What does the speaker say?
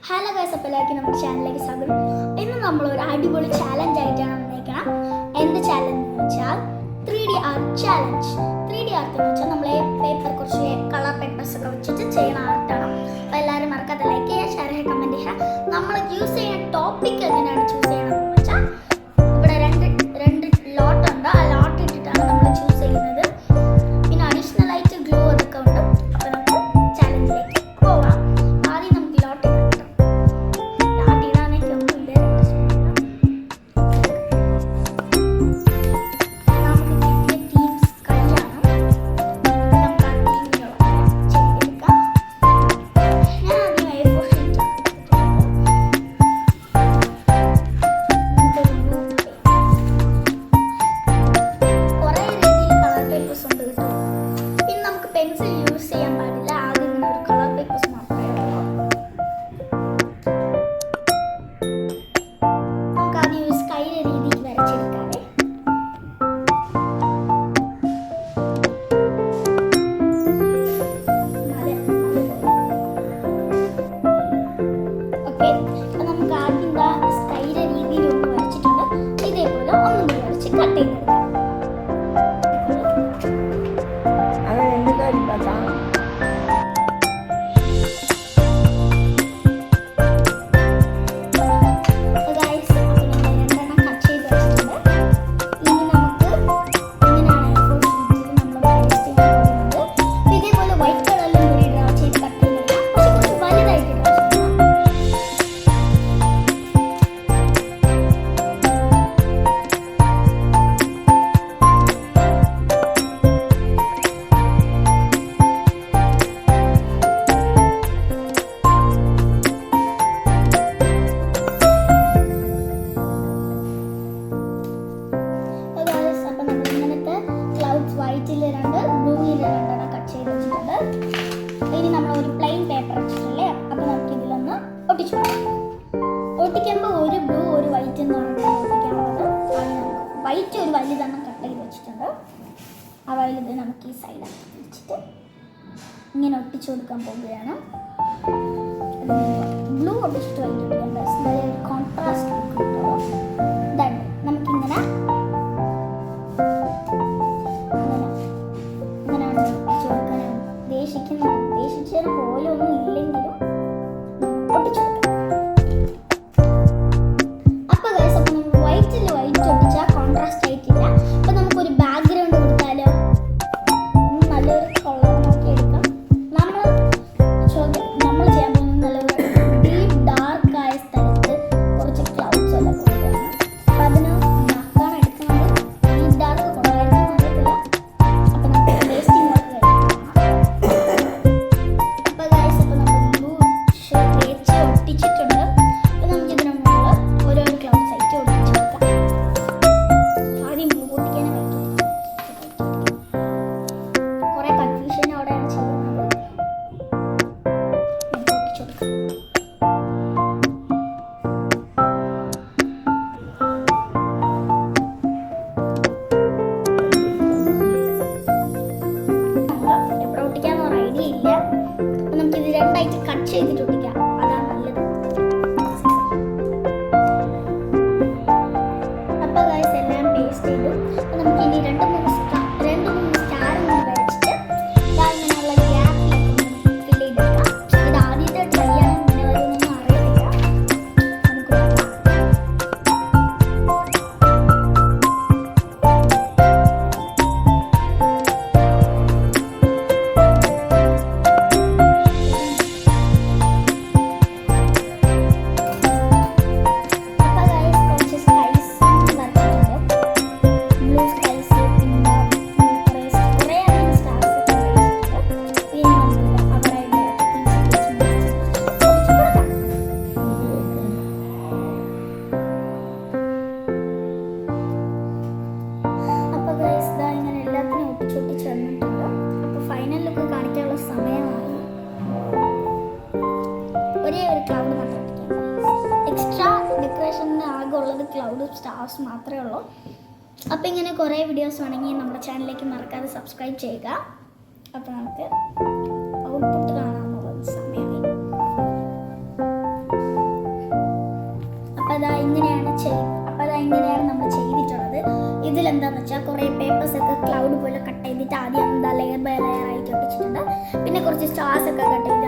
Hello guys, അപ്പോൾ എല്ലാവർക്കും നമ്മുടെ ചാനലിലേക്ക് സ്വാഗതം. ഇന്ന് നമ്മൾ ഒരു അടിപൊളി ചാലഞ്ച് ആയിട്ടാണ് വന്നേക്കണം. എന്ത് ചാലഞ്ച് എന്ന് വെച്ചാൽ 3D art challenge. 3D art എന്ന് വെച്ചാൽ നമ്മളെ കുറച്ച് കളർ പേപ്പേഴ്സ് ഒക്കെ വെച്ചിട്ട് ചെയ്യുന്ന ആർട്ടാണ്. അപ്പോൾ എല്ലാവരും മറക്കാതെ ലൈക്ക് ചെയ്യുക, ഷെയർ ചെയ്യുക, കമൻറ്റ് ചെയ്യുക. നമ്മൾ യൂസ് ചെയ്യുന്ന ടോപ്പിക് എങ്ങനെയാണ് ചൂസ് ചെയ്യണമെന്ന് വെച്ചാൽ ഇവിടെ രണ്ട് ലോട്ട് ഉണ്ട്. ആ ലോട്ട് ഇട്ടിട്ടാണ് നമ്മൾ ചൂസ് ചെയ്യുന്നത്. പിന്നെ അഡീഷണൽ ആയിട്ട് ഗ്ലൂ അതൊക്കെ ഉണ്ട്. അപ്പോൾ നമുക്ക് ചാലഞ്ചിലേക്ക് പോകാം. ആദ്യം നമുക്ക് ലോട്ട് പെൻസിൽ യൂസ് ചെയ്യാൻ പാടില്ല. ആദ്യം ഇങ്ങനെ ഒരു കളർ പേപ്പേഴ്സ് മാത്രമേ ഉള്ളൂ. നമുക്ക് ആദ്യം ഒരു സ്കൈ രീതിയിൽ വരച്ചെടുക്കാവേ. ഓക്കെ, അപ്പം നമുക്ക് ആദ്യം സ്കൈയുടെ രീതിയിൽ ഒന്ന് വരച്ചിട്ടുണ്ട്. ഇതേപോലെ ഒന്നും കൂടി വരച്ച് കട്ട് ചെയ്തെടുക്കാം. വൈറ്റിൽ രണ്ട്, ബ്ലൂവിൽ രണ്ടെണ്ണം കട്ട് ചെയ്ത് വെച്ചിട്ടുണ്ട്. ഇനി നമ്മൾ ഒരു പ്ലെയിൻ പേപ്പർ വെച്ചിട്ടില്ലേ, അപ്പോൾ നമുക്ക് ഇതിലൊന്ന് ഒട്ടിച്ചു കൊടുക്കാം. ഒട്ടിക്കുമ്പോൾ ഒരു ബ്ലൂ ഒരു വൈറ്റ് എന്ന് പറഞ്ഞാൽ ഒട്ടിക്കാനുള്ളത്. അതിന് നമുക്ക് വൈറ്റ് ഒരു വലുതെണ്ണം കട്ട് ചെയ്ത് വെച്ചിട്ടുണ്ട്. ആ വലുത് നമുക്ക് ഈ സൈഡാക്കി വെച്ചിട്ട് ഇങ്ങനെ ഒട്ടിച്ചു കൊടുക്കാൻ പോവുകയാണ്. ബ്ലൂ ഒട്ടിച്ചിട്ട് വൈറ്റ് ഒട്ടിക്കാൻ കോൺട്രാസ്റ്റ് ലുക്ക് കിട്ടുമോ. ഇതാണ് നമുക്കിങ്ങനെ ഉദ്ദേശിച്ചത് പോലെ ഒന്നും ഇല്ലെങ്കിലും ഒട്ടിച്ചു കൊടുക്കാം. അപ്പൊ ഗൈസ്, അപ്പൊ നമുക്ക് വൈറ്റിൽ വൈറ്റ് ഒട്ടിച്ചാൽ കോൺട്രാസ്റ്റ് ആയിട്ടില്ല. അപ്പൊ നമുക്കൊരു ബാക്ക്ഗ്രൗണ്ട് കൊടുത്താലോ. നല്ലൊരു കളർ നോക്കി എടുക്കാം. നമ്മൾ ചെയ്യാൻ പോകുന്നത് നല്ലൊരു ഡീപ്പ് ഡാർക്ക് ആയ സ്ഥലത്ത് കുറച്ച് ക്ലൗഡ്സ് എല്ലാം കൊടുക്കുകയാണ്. അപ്പൊ അതിന് ഡാർക്കാണ് എടുക്കുന്നത്. ഡീപ്പ് ഡാർക്ക് കുറവായിരിക്കും അറിയത്തില്ല. അപ്പൊ നമുക്ക് ടേസ്റ്റിംഗ് വർക്ക് ഒട്ടിച്ചിട്ടുണ്ട്. അപ്പോൾ നമുക്ക് ഇതിന് മുകളിൽ ഓരോ ക്ലൗഡ്സ് ആയിട്ട് ഒട്ടിച്ചു കൊടുക്കാം. ആദ്യം ബ്ലൂ പൊട്ടിക്കാൻ കുറേ കൺഫ്യൂഷനോടെയാണ് ചെയ്യുന്നത്. ഒട്ടിച്ചു കൊടുക്കാം. എപ്പോഴും ഒട്ടിക്കാന്ന് പറഞ്ഞ ഐഡിയ ഇല്ല. അപ്പം നമുക്കിത് രണ്ടായിട്ട് കട്ട് ചെയ്തിട്ട് ഒട്ടിക്കാം. അതാണ് നല്ലത്. അപ്പോൾ ഗൈസ്, എല്ലാം പേസ്റ്റ് ചെയ്തു. അപ്പോൾ നമുക്ക് ഇനി രണ്ട് മൂന്ന് സ്റ്റാർ വരച്ചിട്ട് ഇങ്ങനെയുള്ള ഗ്യാപ്പിലൊക്കെ ഫിൽ ചെയ്തെടുക്കാം. ഇത് ആദ്യത്തെ ട്രൈ ആണ്. ഇങ്ങനെ വരുമെന്നൊന്നും അറിയത്തില്ല. നമുക്ക് ക്ലൗഡ് സ്റ്റാർസ് മാത്രമേ ഉള്ളൂ. അപ്പോൾ ഇങ്ങനെ കുറേ വീഡിയോസ് വേണമെങ്കിൽ നമ്മുടെ ചാനലിലേക്ക് മറക്കാതെ സബ്സ്ക്രൈബ് ചെയ്യുക. അപ്പോൾ നമുക്ക് ഔട്ട്പുട്ട് കാണാമെന്നുള്ളത് സമയമായി. ഇങ്ങനെയാണ് നമ്മൾ ചെയ്തിട്ടുള്ളത്. ഇതിലെന്താണെന്ന് വെച്ചാൽ കുറേ പേപ്പേഴ്സ് ഒക്കെ ക്ലൗഡ് പോലെ കട്ട് ചെയ്തിട്ട് ആദ്യം എന്താ ലെയർ ബൈ ലെയർ ആയിട്ട് ഒട്ടിച്ചിട്ടുണ്ട്. പിന്നെ കുറച്ച് സ്റ്റാർസ് ഒക്കെ കട്ട് ചെയ്ത്